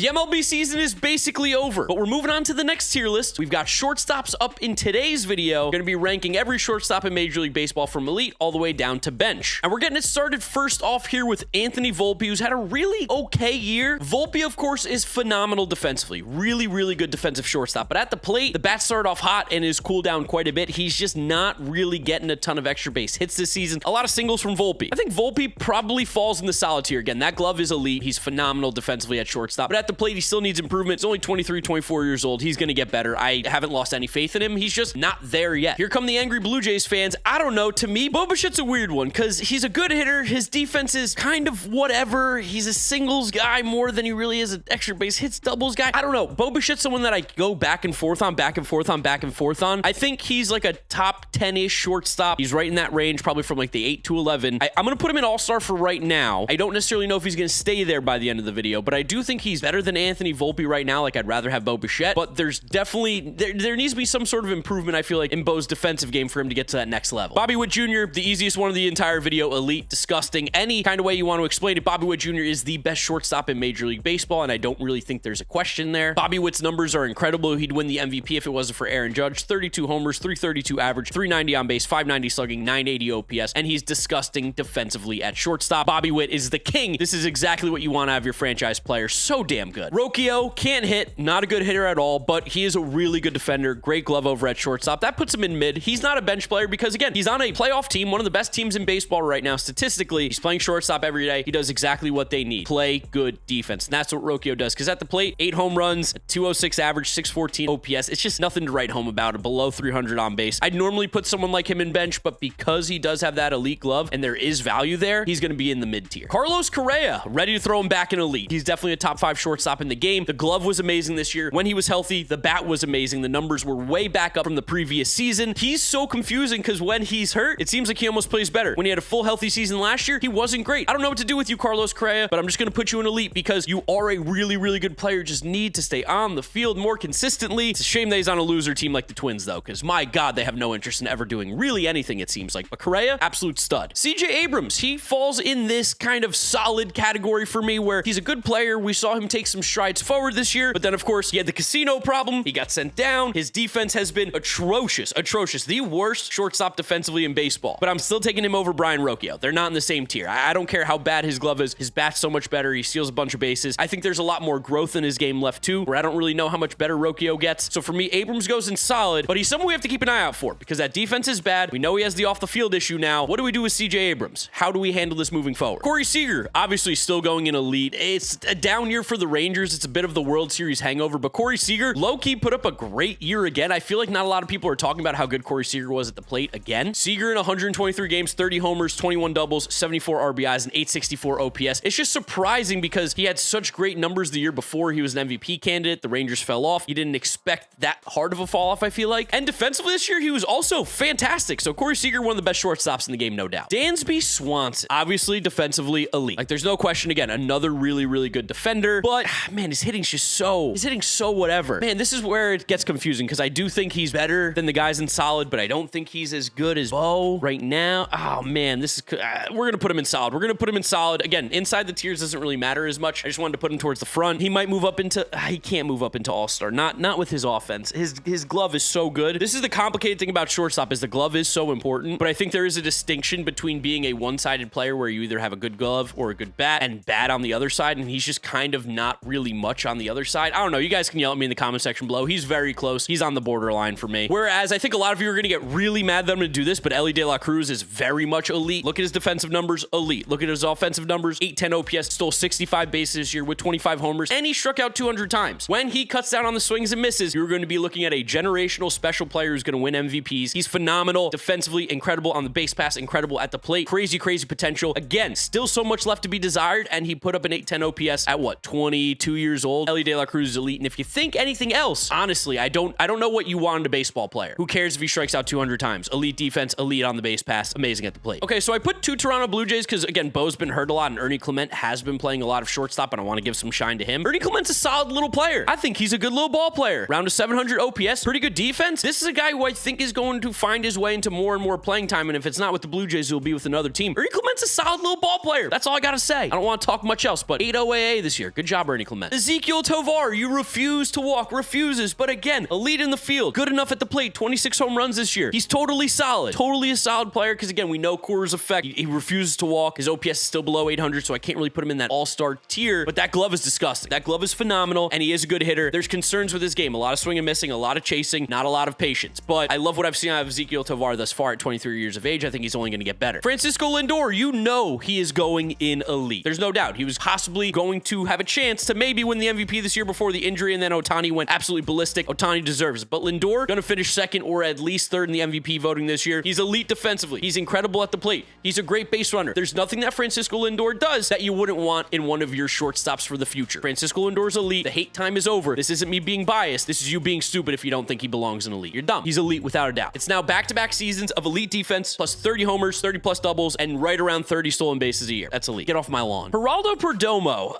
The MLB season is basically over, but we're moving on to the next tier list. We've got shortstops up in today's video. We're going to be ranking every shortstop in Major League Baseball from elite all the way down to bench. And we're getting it started first off here with Anthony Volpe, who's had a really okay year. Volpe, of course, is phenomenal defensively. Really, really good defensive shortstop. But at the plate, the bat started off hot and is cooled down quite a bit. He's just not really getting a ton of extra base hits this season. A lot of singles from Volpe. I think Volpe probably falls in the solid tier. Again, that glove is elite. He's phenomenal defensively at shortstop. But at the plate, he still needs improvement. He's only 23, 24 years old. He's going to get better. I haven't lost any faith in him. He's just not there yet. Here come the angry Blue Jays fans. I don't know. To me, Bo Bichette's a weird one because he's a good hitter. His defense is kind of whatever. He's a singles guy more than he really is an extra base hits doubles guy. I don't know. Bo Bichette's someone that I go back and forth on. I think he's like a top 10-ish shortstop. He's right in that range, probably from like the 8 to 11. I'm going to put him in all-star for right now. I don't necessarily know if he's going to stay there by the end of the video, but I do think he's better than Anthony Volpe right now. Like, I'd rather have Bo Bichette, but there's definitely, there needs to be some sort of improvement, I feel like, in Bo's defensive game for him to get to that next level. Bobby Witt Jr., the easiest one of the entire video, elite, disgusting, any kind of way you want to explain it. Bobby Witt Jr. is the best shortstop in Major League Baseball, and I don't really think there's a question there. Bobby Witt's numbers are incredible. He'd win the MVP if it wasn't for Aaron Judge. 32 homers, 332 average, 390 on base, 590 slugging, 980 OPS, and he's disgusting defensively at shortstop. Bobby Witt is the king. This is exactly what you want out of your franchise player. So damn good. Rocchio can't hit, not a good hitter at all, but he is a really good defender. Great glove over at shortstop. That puts him in mid. He's not a bench player because, again, he's on a playoff team, one of the best teams in baseball right now. Statistically, he's playing shortstop every day. He does exactly what they need. Play good defense. And that's what Rocchio does, because at the plate, 8 home runs, 206 average, 614 OPS. It's just nothing to write home about. Below 300 on base. I'd normally put someone like him in bench, but because he does have that elite glove and there is value there, he's going to be in the mid tier. Carlos Correa, ready to throw him back in elite. He's definitely a top 5 shortstop in the game. The glove was amazing this year. When he was healthy, the bat was amazing. The numbers were way back up from the previous season. He's so confusing because when he's hurt, it seems like he almost plays better. When he had a full healthy season last year, he wasn't great. I don't know what to do with you, Carlos Correa, but I'm just going to put you in elite because you are a really, really good player. Just need to stay on the field more consistently. It's a shame that he's on a loser team like the Twins, though, because my God, they have no interest in ever doing really anything, it seems like. But Correa, absolute stud. CJ Abrams, he falls in this kind of solid category for me where he's a good player. We saw him take some strides forward this year, but then, of course, he had the casino problem. He got sent down. His defense has been atrocious. The worst shortstop defensively in baseball. But I'm still taking him over Brian Rocchio. They're not in the same tier. I don't care how bad his glove is. His bat's so much better. He steals a bunch of bases. I think there's a lot more growth in his game left, too, where I don't really know how much better Rocchio gets. So for me, Abrams goes in solid, but he's someone we have to keep an eye out for because that defense is bad. We know he has the off-the-field issue now. What do we do with CJ Abrams? How do we handle this moving forward? Corey Seager, obviously still going in elite. It's a down year for the Rangers. It's a bit of the World Series hangover, but Corey Seager, low-key put up a great year again. I feel like not a lot of people are talking about how good Corey Seager was at the plate again. Seager in 123 games, 30 homers, 21 doubles, 74 RBIs, and 864 OPS. It's just surprising because he had such great numbers the year before. He was an MVP candidate. The Rangers fell off. You didn't expect that hard of a fall off, I feel like. And defensively this year, he was also fantastic. So Corey Seager, one of the best shortstops in the game, no doubt. Dansby Swanson, obviously defensively elite. Like, there's no question. Again, another really, really good defender. But, man, his hitting's just so whatever. Man, this is where it gets confusing because I do think he's better than the guys in solid, but I don't think he's as good as Bo right now. Oh, man, this is, we're going to put him in solid. Again, inside the tiers doesn't really matter as much. I just wanted to put him towards the front. He might move up into, he can't move up into all-star. Not with his offense. His glove is so good. This is the complicated thing about shortstop is the glove is so important, but I think there is a distinction between being a one-sided player where you either have a good glove or a good bat and bad on the other side, and he's just kind of not really much on the other side. I don't know. You guys can yell at me in the comment section below. He's very close. He's on the borderline for me. Whereas I think a lot of you are going to get really mad that I'm going to do this, but Elly De La Cruz is very much elite. Look at his defensive numbers, elite. Look at his offensive numbers, 810 OPS, stole 65 bases this year with 25 homers, and he struck out 200 times. When he cuts down on the swings and misses, you're going to be looking at a generational special player who's going to win MVPs. He's phenomenal defensively, incredible on the base pass, incredible at the plate, crazy potential. Again, still so much left to be desired, and he put up an 810 OPS at what, 22 years old? Elly De La Cruz is elite, and if you think anything else, honestly, I don't know what you want in a baseball player. Who cares if he strikes out 200 times? Elite defense, elite on the base pass, amazing at the plate. Okay, so I put 2 Toronto Blue Jays because, again, Bo's been hurt a lot, and Ernie Clement has been playing a lot of shortstop, and I want to give some shine to him. Ernie Clement's a solid little player. I think he's a good little ball player. Round to 700 OPS, pretty good defense. This is a guy who I think is going to find his way into more and more playing time, and if it's not with the Blue Jays, it'll be with another team. Ernie Clement's a solid little ball player. That's all I gotta say. I don't want to talk much else, but 8 OAA this year. Good job, Bernie Clement. Ezequiel Tovar, you refuse to walk, refuses, but again, elite in the field, good enough at the plate, 26 home runs this year. He's totally solid, totally a solid player, because again, we know Coors effect. He refuses to walk. His OPS is still below 800, so I can't really put him in that all-star tier, but that glove is disgusting. That glove is phenomenal, and he is a good hitter. There's concerns with his game, a lot of swing and missing, a lot of chasing, not a lot of patience, but I love what I've seen out of Ezequiel Tovar thus far at 23 years of age. I think he's only going to get better. Francisco Lindor, you know he is going in elite. There's no doubt. He was possibly going to have a chance to maybe win the MVP this year before the injury, and then Ohtani went absolutely ballistic. Ohtani deserves it, but Lindor going to finish second or at least third in the MVP voting this year. He's elite defensively. He's incredible at the plate. He's a great base runner. There's nothing that Francisco Lindor does that you wouldn't want in one of your shortstops for the future. Francisco Lindor's elite. The hate time is over. This isn't me being biased. This is you being stupid if you don't think he belongs in elite. You're dumb. He's elite without a doubt. It's now back-to-back seasons of elite defense, plus 30 homers, 30 plus doubles, and right around 30 stolen bases a year. That's elite. Get off my lawn. Geraldo Perdomo.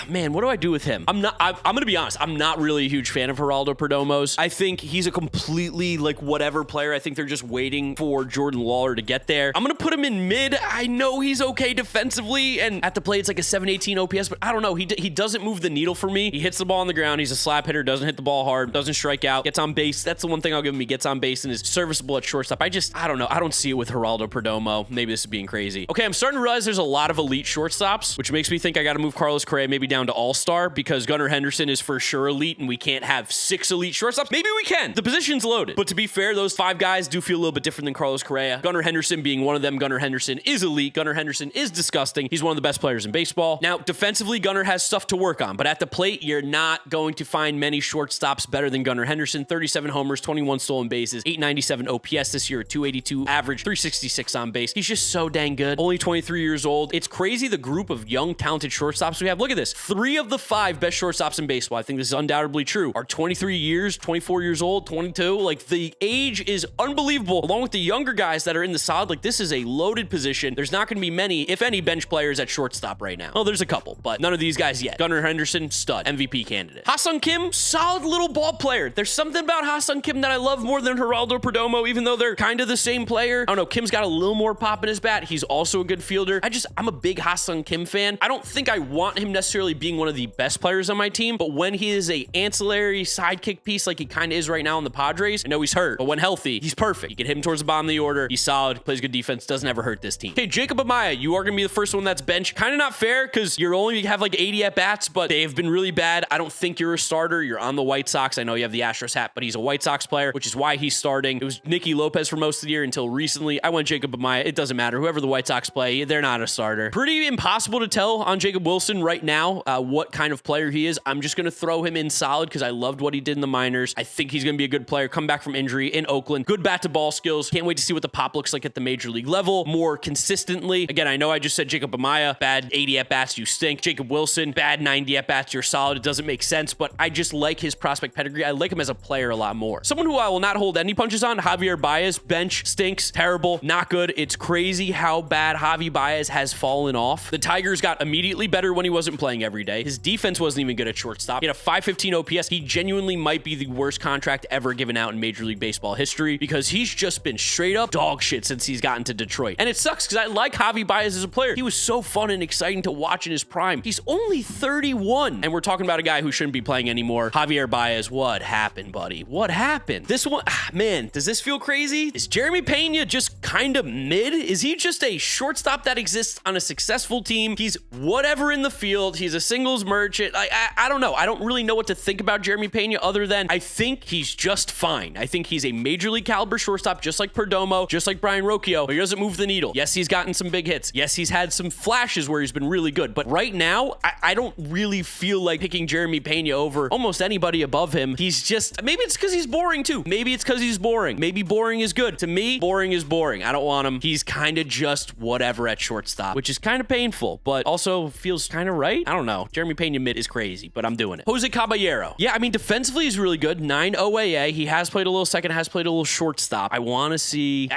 Man, what do I do with him? I'm gonna be honest. I'm not really a huge fan of Geraldo Perdomo's. I think he's a completely like whatever player. I think they're just waiting for Jordan Lawler to get there. I'm gonna put him in mid. I know he's okay defensively, and at the plate it's like a 718 OPS, but I don't know. He doesn't move the needle for me. He hits the ball on the ground. He's a slap hitter. Doesn't hit the ball hard. Doesn't strike out. Gets on base. That's the one thing I'll give him. He gets on base and is serviceable at shortstop. I don't know. I don't see it with Geraldo Perdomo. Maybe this is being crazy. Okay, I'm starting to realize there's a lot of elite shortstops, which makes me think I got to move Carlos Correa maybe down to all-star, because Gunnar Henderson is for sure elite, and we can't have 6 elite shortstops. Maybe we can. The position's loaded. But to be fair, those 5 guys do feel a little bit different than Carlos Correa. Gunnar Henderson being one of them. Gunnar Henderson is elite. Gunnar Henderson is disgusting. He's one of the best players in baseball. Now, defensively, Gunnar has stuff to work on, but at the plate, you're not going to find many shortstops better than Gunnar Henderson. 37 homers, 21 stolen bases, 897 OPS this year, 282 average, 366 on base. He's just so dang good. Only 23 years old. It's crazy the group of young, talented shortstops we have. Look at this. 3 of the 5 best shortstops in baseball, I think this is undoubtedly true, are 23 years, 24 years old, 22. Like, the age is unbelievable. Along with the younger guys that are in the solid, like, this is a loaded position. There's not going to be many, if any, bench players at shortstop right now. Oh, there's a couple, but none of these guys yet. Gunnar Henderson, stud, MVP candidate. Ha-Sung Kim, solid little ball player. There's something about Ha-Sung Kim that I love more than Geraldo Perdomo, even though they're kind of the same player. I don't know, Kim's got a little more pop in his bat. He's also a good fielder. I'm a big Ha-Sung Kim fan. I don't think I want him necessarily being one of the best players on my team, but when he is a ancillary sidekick piece like he kind of is right now in the Padres, I know he's hurt, but when healthy, he's perfect. You can hit him towards the bottom of the order. He's solid, plays good defense, doesn't ever hurt this team. Okay, Jacob Amaya, you are going to be the first one that's bench. Kind of not fair, because you're only have like 80 at-bats, but they have been really bad. I don't think you're a starter. You're on the White Sox. I know you have the Astros hat, but he's a White Sox player, which is why he's starting. It was Nicky Lopez for most of the year until recently. I went Jacob Amaya. It doesn't matter. Whoever the White Sox play, they're not a starter. Pretty impossible to tell on Jacob Wilson right now what kind of player he is. I'm just going to throw him in solid because I loved what he did in the minors. I think he's going to be a good player. Come back from injury in Oakland. Good bat to ball skills. Can't wait to see what the pop looks like at the major league level more consistently. Again, I know I just said Jacob Amaya, bad 80 at-bats, you stink. Jacob Wilson, bad 90 at-bats, you're solid. It doesn't make sense, but I just like his prospect pedigree. I like him as a player a lot more. Someone who I will not hold any punches on, Javier Baez. Bench, stinks, terrible, not good. It's crazy how bad Javi Baez has fallen off. The Tigers got immediately better when he wasn't playing every day. His defense wasn't even good at shortstop. He had a 515 OPS. He genuinely might be the worst contract ever given out in Major League Baseball history because he's just been straight up dog shit since he's gotten to Detroit. And it sucks because I like Javi Baez as a player. He was so fun and exciting to watch in his prime. He's only 31. And we're talking about a guy who shouldn't be playing anymore. Javier Baez, what happened, buddy? What happened? This one, man, does this feel crazy? Is Jeremy Pena just kind of mid? Is he just a shortstop that exists on a successful team? He's whatever in the field. He's a singles merchant. I don't know. I don't really know what to think about Jeremy Pena other than I think he's just fine. I think he's a major league caliber shortstop, just like Perdomo, just like Brian Rocchio, but he doesn't move the needle. Yes, he's gotten some big hits. Yes, he's had some flashes where he's been really good, but right now, I don't really feel like picking Jeremy Pena over almost anybody above him. He's just, maybe it's because he's boring too. Maybe it's because he's boring. Maybe boring is good. To me, boring is boring. I don't want him. He's kind of just whatever at shortstop, which is kind of painful, but also feels kind of right. I don't know. Jeremy Pena mid is crazy, but I'm doing it. Jose Caballero. Yeah, I mean, defensively, he's really good. 9 OAA. He has played a little second, has played a little shortstop. I want to see.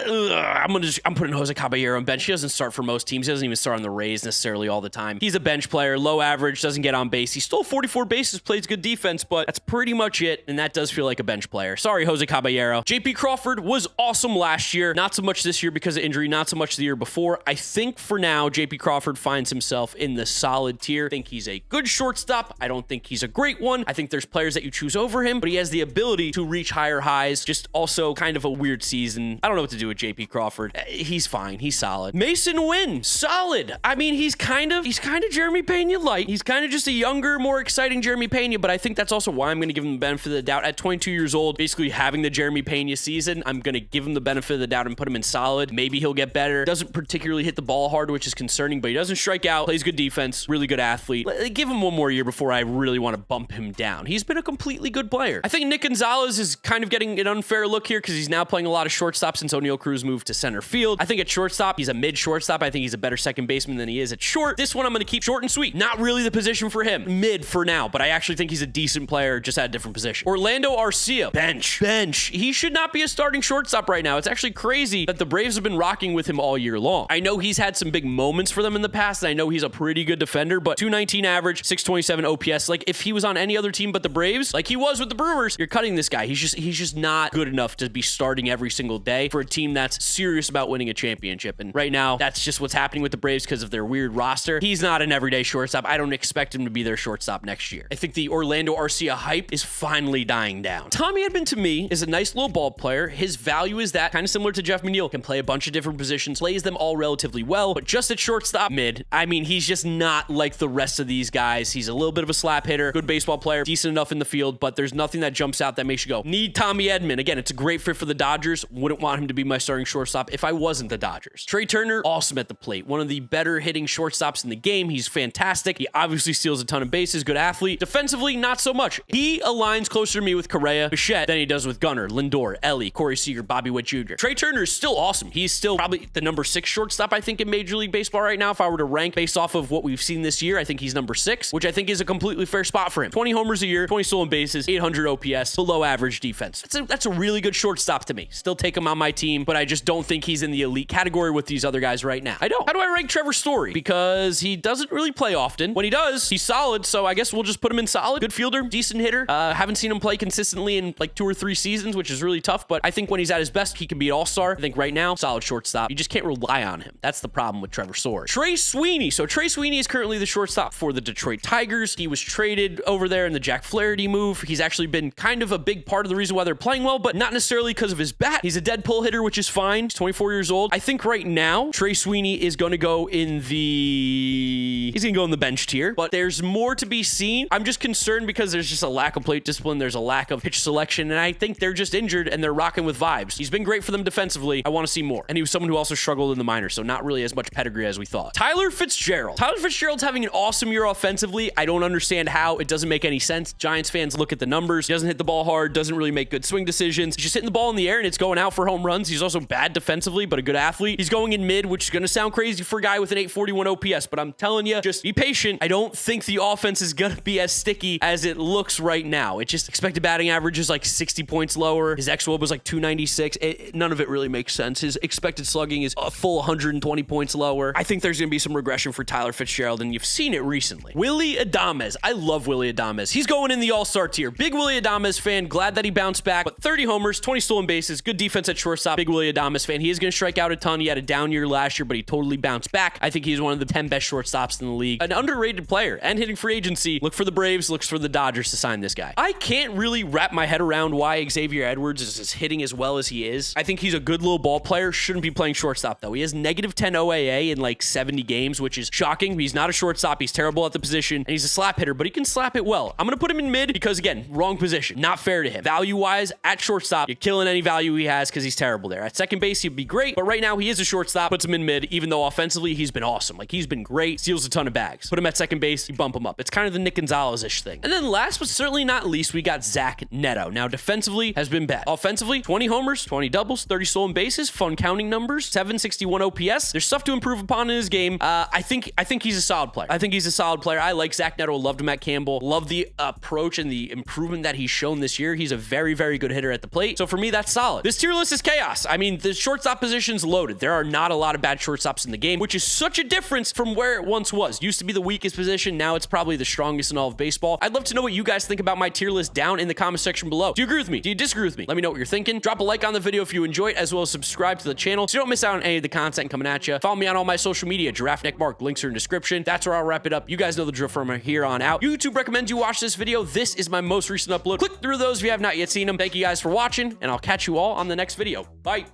I'm putting Jose Caballero on bench. He doesn't start for most teams. He doesn't even start on the Rays necessarily all the time. He's a bench player, low average, doesn't get on base. He stole 44 bases, plays good defense, but that's pretty much it. And that does feel like a bench player. Sorry, Jose Caballero. JP Crawford was awesome last year. Not so much this year because of injury. Not so much the year before. I think for now, JP Crawford finds himself in the solid solid tier. I think he's a good shortstop. I don't think he's a great one. I think there's players that you choose over him, but he has the ability to reach higher highs. Just also kind of a weird season. I don't know what to do with JP Crawford. He's fine. He's solid. Mason Wynn, solid. I mean, he's kind of Jeremy Pena light. He's kind of just a younger, more exciting Jeremy Pena, but I think that's also why I'm going to give him the benefit of the doubt. At 22 years old, basically having the Jeremy Pena season, I'm going to give him the benefit of the doubt and put him in solid. Maybe he'll get better. Doesn't particularly hit the ball hard, which is concerning, but he doesn't strike out, plays good defense, really good athlete. Give him one more year before I really want to bump him down. He's been a completely good player. I think Nick Gonzalez is kind of getting an unfair look here because he's now playing a lot of shortstop since O'Neal Cruz moved to center field. I think at shortstop, he's a mid shortstop. I think he's a better second baseman than he is at short. This one I'm going to keep short and sweet. Not really the position for him. Mid for now, but I actually think he's a decent player, just at a different position. Orlando Arcia, bench. He should not be a starting shortstop right now. It's actually crazy that the Braves have been rocking with him all year long. I know he's had some big moments for them in the past, and I know he's a pretty good defender, but 219 average, 627 OPS. Like, if he was on any other team but the Braves, like he was with the Brewers, you're cutting this guy. He's just not good enough to be starting every single day for a team that's serious about winning a championship. And right now, that's just what's happening with the Braves because of their weird roster. He's not an everyday shortstop. I don't expect him to be their shortstop next year. I think the Orlando Arcia hype is finally dying down. Tommy Edman, to me, is a nice little ball player. His value is that, kind of similar to Jeff McNeil, can play a bunch of different positions, plays them all relatively well, but just at shortstop, mid. I mean, he's just not like the rest of these guys. He's a little bit of a slap hitter, good baseball player, decent enough in the field, but there's nothing that jumps out that makes you go, need Tommy Edman. Again, it's a great fit for the Dodgers. Wouldn't want him to be my starting shortstop if I wasn't the Dodgers. Trey Turner, awesome at the plate. One of the better hitting shortstops in the game. He's fantastic. He obviously steals a ton of bases, good athlete. Defensively, not so much. He aligns closer to me with Correa, Bichette than he does with Gunnar, Lindor, Elly, Corey Seager, Bobby Witt Jr. Trey Turner is still awesome. He's still probably the number 6 shortstop, I think, in Major League Baseball right now. If I were to rank based off of what we've seen this year, I think he's number 6, which I think is a completely fair spot for him. 20 homers a year, 20 stolen bases, 800 OPS, below average defense. That's a really good shortstop to me. Still take him on my team, but I just don't think he's in the elite category with these other guys right now. I don't. How do I rank Trevor Story? Because he doesn't really play often. When he does, he's solid, so I guess we'll just put him in solid. Good fielder, decent hitter. Haven't seen him play consistently in like 2 or 3 seasons, which is really tough, but I think when he's at his best, he can be an all-star. I think right now, solid shortstop. You just can't rely on him. That's the problem with Trevor Story. Trey Sweeney. So Trey Sweeney is currently the shortstop for the Detroit Tigers. He was traded over there in the Jack Flaherty move. He's actually been kind of a big part of the reason why they're playing well, but not necessarily because of his bat. He's a dead pull hitter, which is fine. He's 24 years old. I think right now, Trey Sweeney is going to go in the... He's going to go in the bench tier, but there's more to be seen. I'm just concerned because there's just a lack of plate discipline. There's a lack of pitch selection, and I think they're just injured and they're rocking with vibes. He's been great for them defensively. I want to see more. And he was someone who also struggled in the minors, so not really as much pedigree as we thought. Tyler Fitzgerald. Tyler Fitzgerald's having an awesome year offensively. I don't understand how. It doesn't make any sense. Giants fans look at the numbers. He doesn't hit the ball hard, doesn't really make good swing decisions. He's just hitting the ball in the air and it's going out for home runs. He's also bad defensively, but a good athlete. He's going in mid, which is going to sound crazy for a guy with an 841 OPS, but I'm telling you, just be patient. I don't think the offense is going to be as sticky as it looks right now. It's just expected batting average is like 60 points lower. His xWOB was like 296. None of it really makes sense. His expected slugging is a full 120 points lower. I think there's going to be some regression for Tyler Fitzgerald, and you've seen it recently. Willy Adames. I love Willy Adames. He's going in the all-star tier. Big Willy Adames fan. Glad that he bounced back. But 30 homers, 20 stolen bases, good defense at shortstop. Big Willy Adames fan. He is going to strike out a ton. He had a down year last year, but he totally bounced back. I think he's one of the 10 best shortstops in the league. An underrated player and hitting free agency. Look for the Braves, looks for the Dodgers to sign this guy. I can't really wrap my head around why Xavier Edwards is hitting as well as he is. I think he's a good little ball player. Shouldn't be playing shortstop, though. He has negative 10 OAA in like 70 games, which is shocking. He's not a shortstop. He's terrible at the position, and he's a slap hitter, but he can slap it well. I'm going to put him in mid because, again, wrong position. Not fair to him. Value-wise, at shortstop, you're killing any value he has because he's terrible there. At second base, he'd be great, but right now he is a shortstop, puts him in mid, even though offensively he's been awesome. Like, he's been great, steals a ton of bags. Put him at second base, you bump him up. It's kind of the Nick Gonzalez-ish thing. And then last but certainly not least, we got Zach Neto. Now, defensively has been bad. Offensively, 20 homers, 20 doubles, 30 stolen bases, fun counting numbers, 761 OPS. There's stuff to improve upon in his game. I think he's a solid player. I like Zach Neto. Loved him at Campbell. Love the approach and the improvement that he's shown this year. He's a very, very good hitter at the plate. So for me, that's solid. This tier list is chaos. I mean, the shortstop position's loaded. There are not a lot of bad shortstops in the game, which is such a difference from where it once was. Used to be the weakest position. Now it's probably the strongest in all of baseball. I'd love to know what you guys think about my tier list down in the comment section below. Do you agree with me? Do you disagree with me? Let me know what you're thinking. Drop a like on the video if you enjoy it, as well as subscribe to the channel so you don't miss out on any of the content coming at you. Follow me on all my social media, GiraffeNeckMarc. Links are in the description. That's that's where I'll wrap it up. You guys know the drill from here on out. YouTube recommends you watch this video. This is my most recent upload. Click through those if you have not yet seen them. Thank you guys for watching, and I'll catch you all on the next video. Bye.